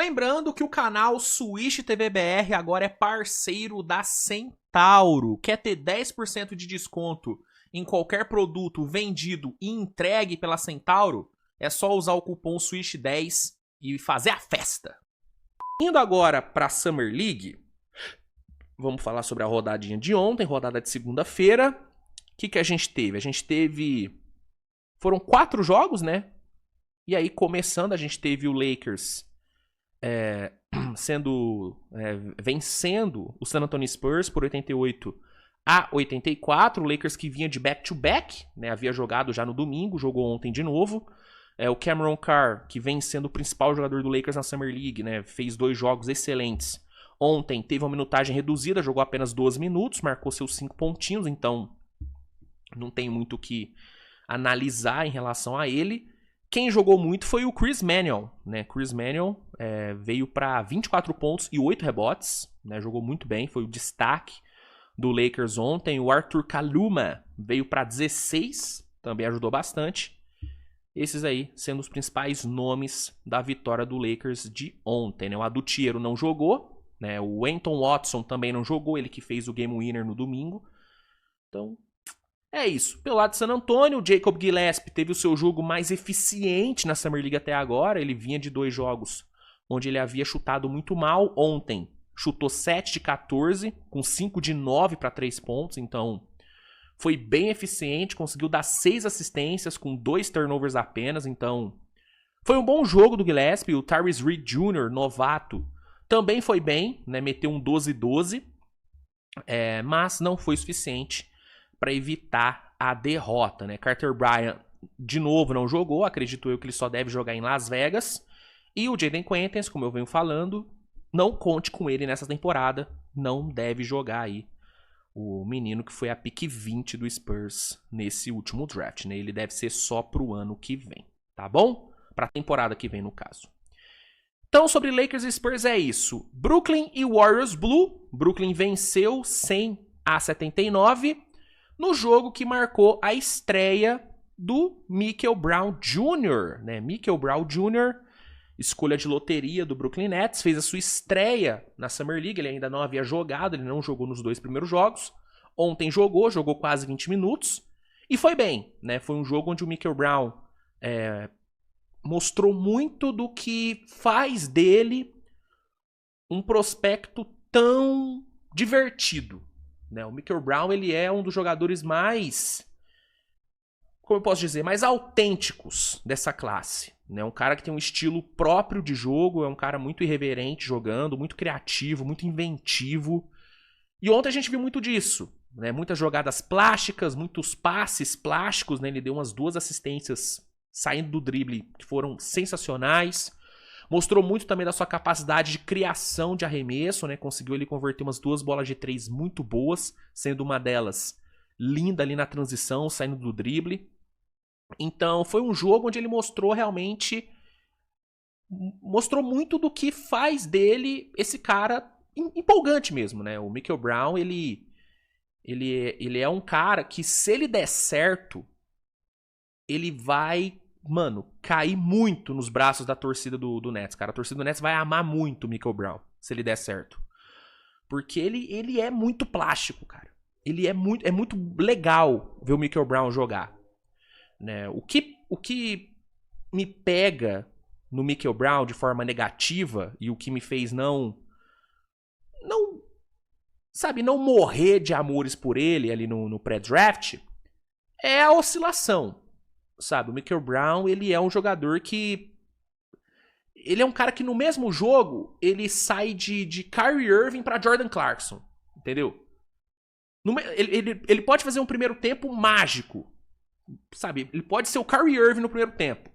Lembrando que o canal Switch TV BR agora é parceiro da Centauro. Quer ter 10% de desconto em qualquer produto vendido e entregue pela Centauro? É só usar o cupom SWITCH10 e fazer a festa. Indo agora para a Summer League, vamos falar sobre a rodadinha de ontem, rodada de segunda-feira. O que a gente teve? A gente teve... Foram 4 jogos, né? E aí, começando, a gente teve o Lakers vencendo o San Antonio Spurs por 88-84. O Lakers que vinha de back-to-back, né? Havia jogado já no domingo, jogou ontem de novo. O Cameron Carr, que vem sendo o principal jogador do Lakers na Summer League, né? Fez 2 jogos excelentes. Ontem teve uma minutagem reduzida, jogou apenas 12 minutos, marcou seus 5 pontinhos, então não tem muito o que analisar em relação a ele. Quem jogou muito foi o Chris Mannion, né? Chris Mannion veio para 24 pontos e 8 rebotes, né? Jogou muito bem, foi o destaque do Lakers ontem. O Arthur Kaluma veio para 16, também ajudou bastante. Esses aí sendo os principais nomes da vitória do Lakers de ontem, né? O Adutiero não jogou, né? O Anton Watson também não jogou, ele que fez o Game Winner no domingo. Então, é isso. Pelo lado de San Antonio, o Jacob Gillespie teve o seu jogo mais eficiente na Summer League até agora. Ele vinha de 2 jogos onde ele havia chutado muito mal. Ontem, chutou 7 de 14, com 5 de 9 para 3 pontos. Então, foi bem eficiente. Conseguiu dar 6 assistências com 2 turnovers apenas. Então, foi um bom jogo do Gillespie. O Tyrese Reed Jr., novato, também foi bem, né? Meteu um 12-12. Mas não foi suficiente para evitar a derrota, né? Carter Bryant, de novo, não jogou. Acredito eu que ele só deve jogar em Las Vegas. E o Jaden Quentens, como eu venho falando, não conte com ele nessa temporada. Não deve jogar aí o menino que foi a pick 20 do Spurs nesse último draft, né? Ele deve ser só pro ano que vem, tá bom? Pra temporada que vem, no caso. Então, sobre Lakers e Spurs é isso. Brooklyn e Warriors Blue. Brooklyn venceu 100-79 no jogo que marcou a estreia do Michael Brown Jr., né? Michael Brown Jr., escolha de loteria do Brooklyn Nets, fez a sua estreia na Summer League. Ele ainda não havia jogado, ele não jogou nos 2 primeiros jogos. Ontem jogou quase 20 minutos e foi bem, né? Foi um jogo onde o Michael Brown mostrou muito do que faz dele um prospecto tão divertido, né? O Michael Brown, ele é um dos jogadores mais, como eu posso dizer, mais autênticos dessa classe, né? Um cara que tem um estilo próprio de jogo, é um cara muito irreverente jogando, muito criativo, muito inventivo. E ontem a gente viu muito disso, né? Muitas jogadas plásticas, muitos passes plásticos, né? Ele deu umas 2 assistências saindo do drible que foram sensacionais. Mostrou muito também da sua capacidade de criação de arremesso, né? Conseguiu ele converter umas 2 bolas de 3 muito boas, sendo uma delas linda ali na transição, saindo do drible. Então, foi um jogo onde ele mostrou realmente... Mostrou muito do que faz dele esse cara empolgante mesmo, né? O Michael Brown, ele é um cara que, se ele der certo, ele vai... Mano, cair muito nos braços da torcida do Nets, cara. A torcida do Nets vai amar muito o Michael Brown, se ele der certo. Porque ele é muito plástico, cara. Ele é muito legal ver o Michael Brown jogar, né? O que me pega no Michael Brown de forma negativa e o que me fez não morrer de amores por ele ali no pré-draft é a oscilação. Sabe, o Michael Brown, ele é um jogador que... Ele é um cara que no mesmo jogo, ele sai de Kyrie Irving pra Jordan Clarkson, entendeu? Ele pode fazer um primeiro tempo mágico, sabe? Ele pode ser o Kyrie Irving no primeiro tempo.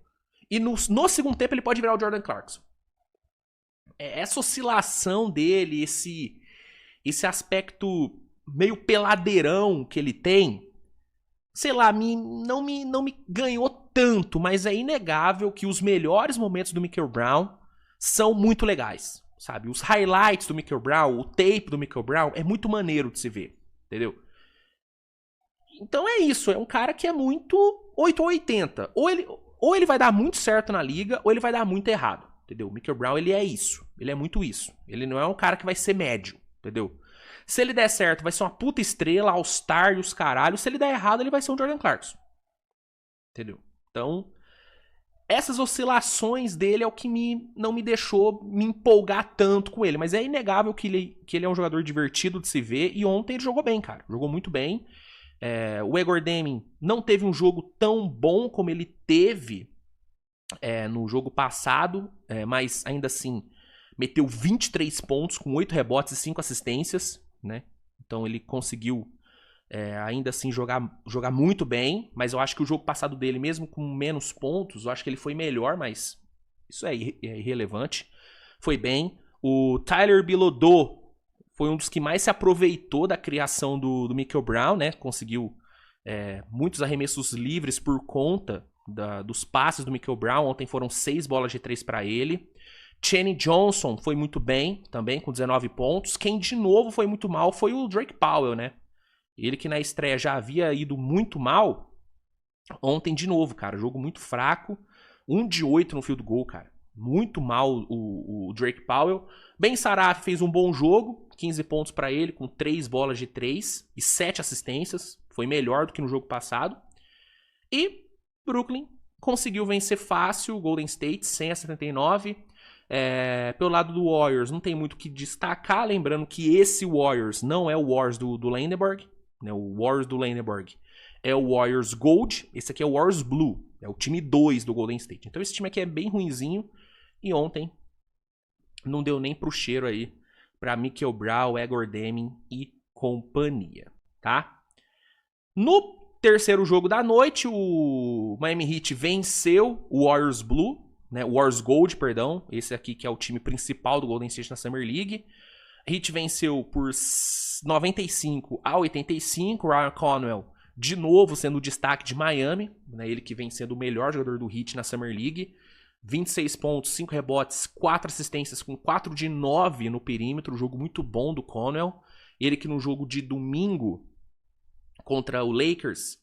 E no segundo tempo ele pode virar o Jordan Clarkson. Essa oscilação dele, esse aspecto meio peladeirão que ele tem... Sei lá, não me ganhou tanto, mas é inegável que os melhores momentos do Michael Brown são muito legais, sabe? Os highlights do Michael Brown, o tape do Michael Brown é muito maneiro de se ver, entendeu? Então é isso, é um cara que é muito 8 ou 80. Ou ele vai dar muito certo na liga, ou ele vai dar muito errado, entendeu? O Michael Brown, ele é isso. Ele é muito isso. Ele não é um cara que vai ser médio, entendeu? Se ele der certo, vai ser uma puta estrela, All-Star e os caralhos. Se ele der errado, ele vai ser um Jordan Clarkson. Entendeu? Então, essas oscilações dele é o que não me deixou me empolgar tanto com ele. Mas é inegável que ele é um jogador divertido de se ver. E ontem ele jogou bem, cara. Jogou muito bem. O Egor Deming não teve um jogo tão bom como ele teve no jogo passado. Mas ainda assim, meteu 23 pontos com 8 rebotes e 5 assistências, né? Então ele conseguiu ainda assim jogar muito bem, mas eu acho que o jogo passado dele, mesmo com menos pontos, eu acho que ele foi melhor, mas isso é irrelevante. Foi bem. O Tyler Bilodeau foi um dos que mais se aproveitou da criação do Michael Brown, né? Conseguiu muitos arremessos livres por conta dos passes do Michael Brown. Ontem foram 6 bolas de 3 para ele. Channing Johnson foi muito bem, também com 19 pontos. Quem de novo foi muito mal foi o Drake Powell, né? Ele que na estreia já havia ido muito mal. Ontem de novo, cara, jogo muito fraco. 1 de 8 no field goal, cara. Muito mal o Drake Powell. Ben Saraf fez um bom jogo, 15 pontos para ele, com 3 bolas de 3 e 7 assistências. Foi melhor do que no jogo passado. E Brooklyn conseguiu vencer fácil o Golden State, 100-79. Pelo lado do Warriors, não tem muito o que destacar. Lembrando que esse Warriors não é o Warriors do Landenberg, né? O Warriors do Landenberg é o Warriors Gold. Esse aqui é o Warriors Blue, é o time 2 do Golden State. Então esse time aqui é bem ruinzinho. E ontem não deu nem pro cheiro aí pra Michael Brown, Egor Deming e companhia, tá? No terceiro jogo da noite, o Miami Heat venceu o Warriors Blue, né? O Warriors Gold, perdão. Esse aqui que é o time principal do Golden State na Summer League. A Heat venceu por 95-85. Ryan Conwell, de novo, sendo o destaque de Miami, né? Ele que vem sendo o melhor jogador do Heat na Summer League. 26 pontos, 5 rebotes, 4 assistências, com 4 de 9 no perímetro. Jogo muito bom do Conwell. Ele que no jogo de domingo contra o Lakers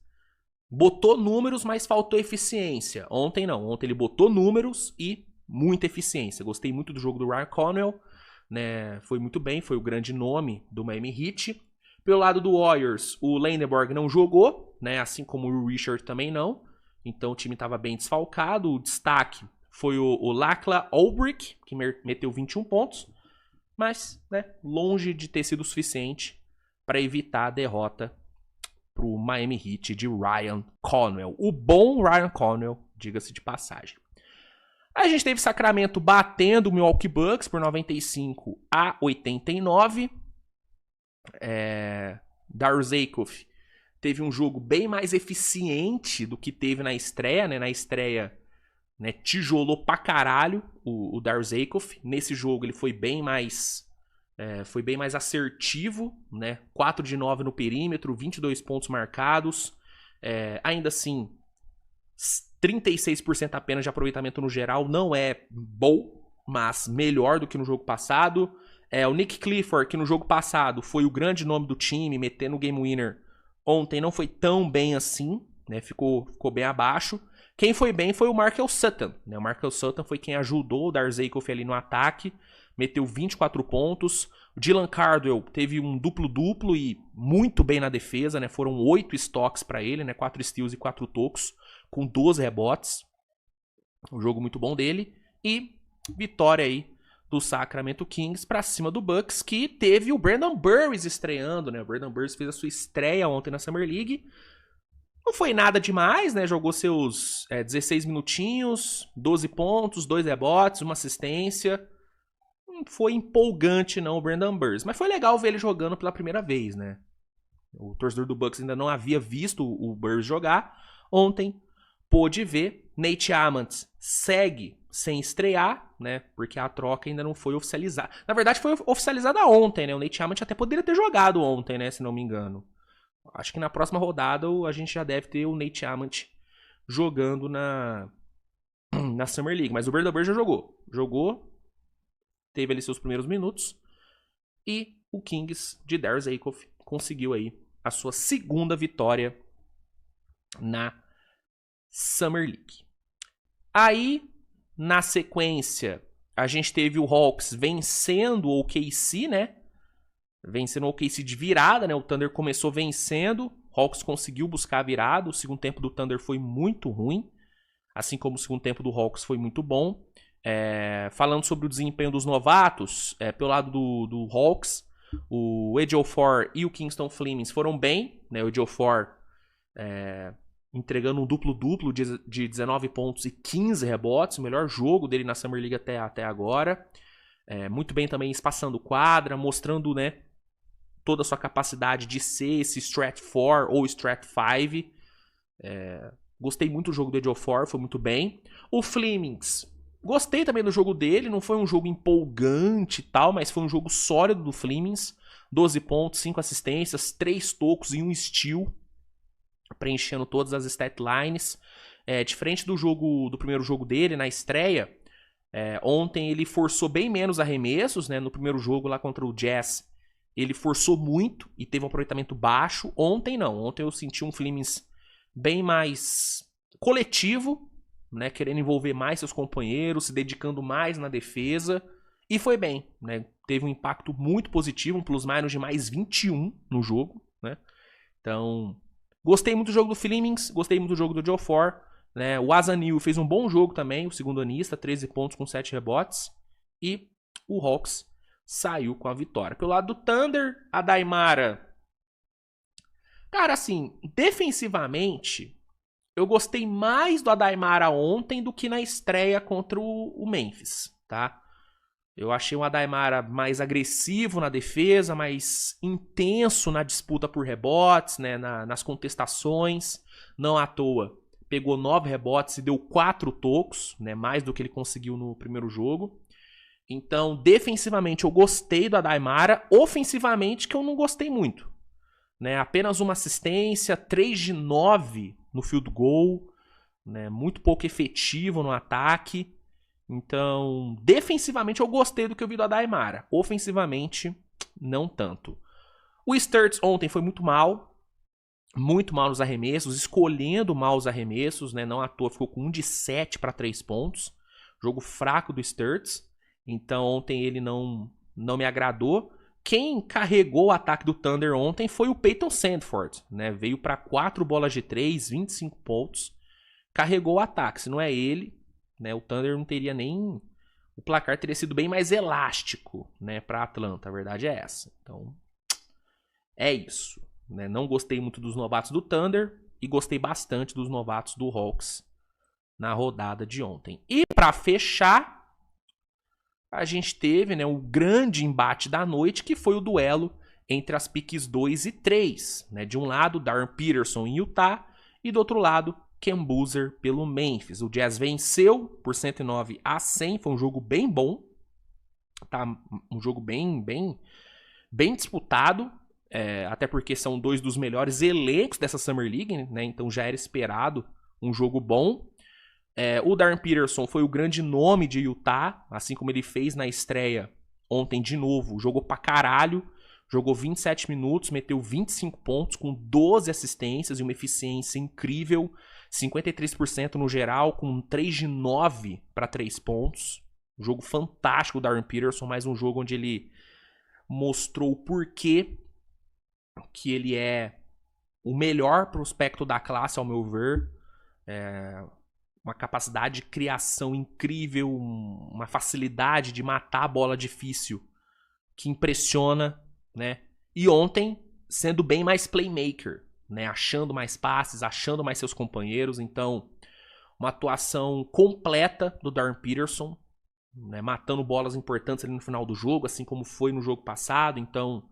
botou números, mas faltou eficiência. Ontem não. Ontem ele botou números e muita eficiência. Gostei muito do jogo do Ryan Conwell, né? Foi muito bem, foi o grande nome do Miami Heat. Pelo lado do Warriors, o Landenberg não jogou, né? Assim como o Richard também não. Então o time estava bem desfalcado. O destaque foi o Lachlan Olbrich, que meteu 21 pontos. Mas, né, longe de ter sido suficiente para evitar a derrota pro Miami Heat de Ryan Conwell. O bom Ryan Conwell, diga-se de passagem. A gente teve Sacramento batendo o Milwaukee Bucks por 95-89. Darryl Zakoff teve um jogo bem mais eficiente do que teve na estreia, né? Na estreia, né, tijolou pra caralho o Darryl Zakoff. Nesse jogo ele foi bem mais assertivo, né? 4 de 9 no perímetro, 22 pontos marcados. Ainda assim, 36% apenas de aproveitamento no geral. Não é bom, mas melhor do que no jogo passado. O Nick Clifford, que no jogo passado foi o grande nome do time, metendo o game winner, ontem não foi tão bem assim, né? Ficou bem abaixo. Quem foi bem foi o Markel Sutton, né? O Markel Sutton foi quem ajudou o Darryl Zakoff ali no ataque, meteu 24 pontos. O Dylan Cardwell teve um duplo-duplo e muito bem na defesa, né? Foram 8 estoques para ele, né? 4 steals e 4 tocos, com 12 rebotes. Um jogo muito bom dele. E vitória aí do Sacramento Kings para cima do Bucks, que teve o Brandon Burris estreando, né? O Brandon Burris fez a sua estreia ontem na Summer League. Não foi nada demais, né? Jogou seus 16 minutinhos, 12 pontos, 2 rebotes, 1 assistência. Não foi empolgante não o Brandon Burris, mas foi legal ver ele jogando pela primeira vez, né? O torcedor do Bucks ainda não havia visto o Burris jogar. Ontem pôde ver. Nate Amant segue sem estrear, né? Porque a troca ainda não foi oficializada. Na verdade foi oficializada ontem, né? O Nate Amant até poderia ter jogado ontem, né? Se não me engano. Acho que na próxima rodada a gente já deve ter o Nate Amant jogando na Summer League. Mas o Brandon Burris já jogou. Teve ali seus primeiros minutos. E o Kings de Darryl Zakoff conseguiu aí a sua segunda vitória na Summer League. Aí, na sequência, a gente teve o Hawks vencendo o OKC, né? Vencendo o OKC de virada, né? O Thunder começou vencendo, o Hawks conseguiu buscar a virada, o segundo tempo do Thunder foi muito ruim, assim como o segundo tempo do Hawks foi muito bom. Falando sobre o desempenho dos novatos, pelo lado do Hawks, o Ejiofor e o Kingston Flemings foram bem, né? O Ejiofor entregando um duplo-duplo de 19 pontos e 15 rebotes, o melhor jogo dele na Summer League até agora. Muito bem também espaçando quadra, mostrando, né, toda a sua capacidade de ser esse Strat 4 ou Strat 5. Gostei muito do jogo do Ejiofor, foi muito bem. O Flemings, gostei também do jogo dele, não foi um jogo empolgante e tal, mas foi um jogo sólido do Flemings. 12 pontos, 5 assistências, 3 tocos e 1 steal, preenchendo todas as stat lines. Diferente do primeiro jogo dele, na estreia, ontem ele forçou bem menos arremessos, né? No primeiro jogo lá contra o Jazz, ele forçou muito e teve um aproveitamento baixo. Ontem não, ontem eu senti um Flemings bem mais coletivo, né? Querendo envolver mais seus companheiros, se dedicando mais na defesa, e foi bem, né? Teve um impacto muito positivo, um plus-minus de mais 21 no jogo, né? Então, gostei muito do jogo do Flemings, gostei muito do jogo do Ejiofor, né? O Azanil fez um bom jogo também, o segundo anista, 13 pontos com 7 rebotes. E o Hawks saiu com a vitória. Pelo lado do Thunder, a Daimara... Cara, assim, defensivamente, eu gostei mais do Daimara ontem do que na estreia contra o Memphis, tá? Eu achei o Daimara mais agressivo na defesa, mais intenso na disputa por rebotes, né, nas contestações. Não à toa, pegou 9 rebotes e deu 4 tocos, né, mais do que ele conseguiu no primeiro jogo. Então, defensivamente, eu gostei do Daimara. Ofensivamente, que eu não gostei muito, né? Apenas uma assistência, 3 de 9 no field goal, né? Muito pouco efetivo no ataque. Então, defensivamente eu gostei do que eu vi do Daimara. Ofensivamente, não tanto. O Sturts ontem foi muito mal nos arremessos, escolhendo mal os arremessos, né? Não à toa, ficou com 1 de 7 para 3 pontos. Jogo fraco do Sturts. Então, ontem ele não me agradou. Quem carregou o ataque do Thunder ontem foi o Peyton Sandford, né? Veio para 4 bolas de 3, 25 pontos. Carregou o ataque. Se não é ele, né, o Thunder não teria nem... O placar teria sido bem mais elástico, né, para Atlanta. A verdade é essa. Então, é isso, né? Não gostei muito dos novatos do Thunder e gostei bastante dos novatos do Hawks na rodada de ontem. E para fechar, a gente teve, né, o grande embate da noite, que foi o duelo entre as piques 2 e 3. Né? De um lado, Darren Peterson em Utah, e do outro lado, Ken Boozer pelo Memphis. O Jazz venceu por 109-100, foi um jogo bem bom, tá? Um jogo bem disputado, até porque são dois dos melhores elencos dessa Summer League, né? Então já era esperado um jogo bom. O Darren Peterson foi o grande nome de Utah, assim como ele fez na estreia ontem de novo. Jogou pra caralho, jogou 27 minutos, meteu 25 pontos com 12 assistências e uma eficiência incrível. 53% no geral, com 3 de 9 para 3 pontos. Um jogo fantástico do Darren Peterson, mais um jogo onde ele mostrou o porquê que ele é o melhor prospecto da classe, ao meu ver. Uma capacidade de criação incrível, uma facilidade de matar a bola difícil que impressiona, né? E ontem, sendo bem mais playmaker, né? Achando mais passes, achando mais seus companheiros. Então, uma atuação completa do Darren Peterson, né? Matando bolas importantes ali no final do jogo, assim como foi no jogo passado. Então,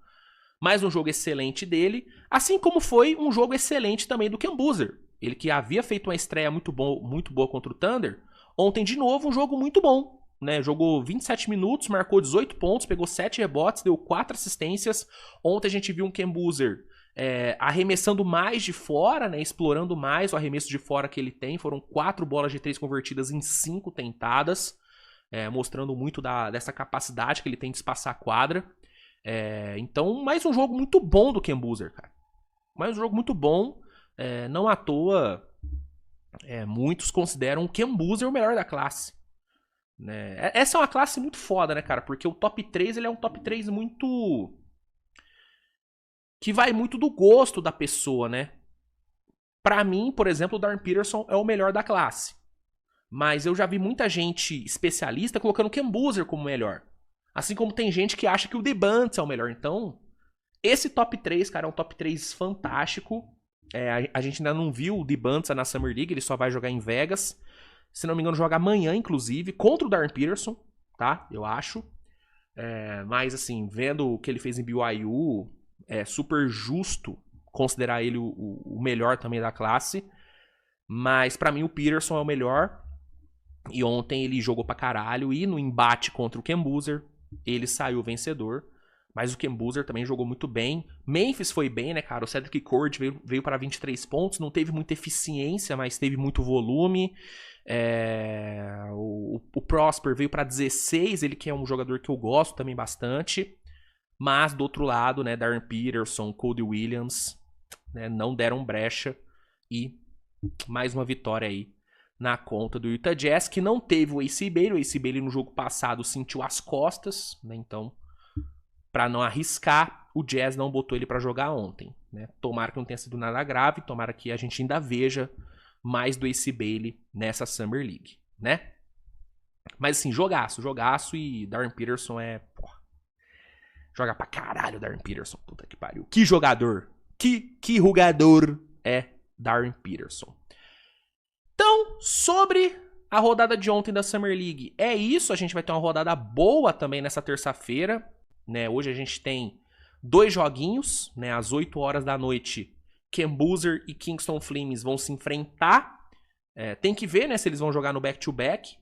mais um jogo excelente dele, assim como foi um jogo excelente também do Ken Boozer. Ele que havia feito uma estreia muito boa contra o Thunder, ontem de novo um jogo muito bom, né? Jogou 27 minutos, marcou 18 pontos, pegou 7 rebotes, deu 4 assistências. Ontem a gente viu um Ken Boozer arremessando mais de fora, né? Explorando mais o arremesso de fora que ele tem. Foram 4 bolas de 3 convertidas em 5 tentadas, mostrando muito dessa capacidade que ele tem de espaçar a quadra. Então, mais um jogo muito bom do Ken Boozer, cara. Mais um jogo muito bom. Não à toa, muitos consideram o Ken Boozer o melhor da classe. né? Essa é uma classe muito foda, né, cara? Porque o top 3, ele é um top 3 muito... que vai muito do gosto da pessoa, né? Pra mim, por exemplo, o Darren Peterson é o melhor da classe. Mas eu já vi muita gente especialista colocando o Ken Boozer como melhor. Assim como tem gente que acha que o The Bunts é o melhor. Então, esse top 3, cara, é um top 3 fantástico. A gente ainda não viu o The Bunts na Summer League, ele só vai jogar em Vegas. Se não me engano, joga amanhã, inclusive, contra o Darren Peterson, tá? Eu acho. Mas, assim, vendo o que ele fez em BYU, é super justo considerar ele o melhor também da classe. Mas, pra mim, o Peterson é o melhor. E ontem ele jogou pra caralho. E no embate contra o Ken Boozer, ele saiu vencedor. Mas o Ken Boozer também jogou muito bem. Memphis foi bem, né, cara? O Cedric Cord veio para 23 pontos. Não teve muita eficiência, mas teve muito volume. O Prosper veio para 16. Ele que é um jogador que eu gosto também bastante. Mas do outro lado, né, Darren Peterson, Cody Williams, né, não deram brecha. E mais uma vitória aí na conta do Utah Jazz, que não teve o AC Bailey. O AC Bailey no jogo passado sentiu as costas, né? Então, para não arriscar, o Jazz não botou ele para jogar ontem, né? Tomara que não tenha sido nada grave, tomara que a gente ainda veja mais do AC Bailey nessa Summer League, né? Mas assim, jogaço e Darren Peterson porra, joga pra caralho Darren Peterson, puta que pariu. Que jogador, que jogador é Darren Peterson. Então, sobre a rodada de ontem da Summer League, é isso. A gente vai ter uma rodada boa também nessa terça-feira, né? Hoje a gente tem 2 joguinhos, né? Às 8 horas da noite, Ken Boozer e Kingston Flames vão se enfrentar. Tem que ver, né, se eles vão jogar no back-to-back.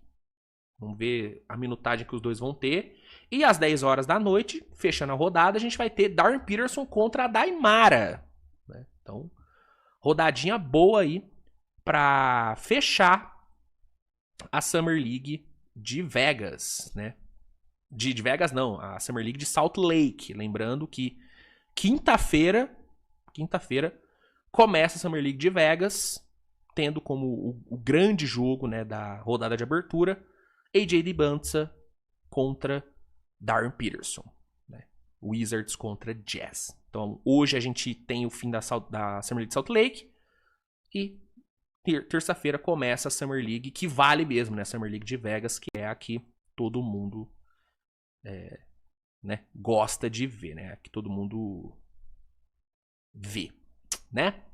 Vamos ver a minutagem que os dois vão ter. E às 10 horas da noite, fechando a rodada, a gente vai ter Darren Peterson contra a Daimara, né? Então, rodadinha boa aí para fechar a Summer League de Vegas, né? De Vegas não, a Summer League de Salt Lake. Lembrando que quinta-feira começa a Summer League de Vegas, tendo como o grande jogo, né, da rodada de abertura, AJ Dibunsa contra Darren Peterson, né? Wizards contra Jazz. Então hoje a gente tem o fim da Summer League de Salt Lake e terça-feira começa a Summer League, que vale mesmo, né? A Summer League de Vegas, que é a que todo mundo né, gosta de ver, né? A que todo mundo vê, né?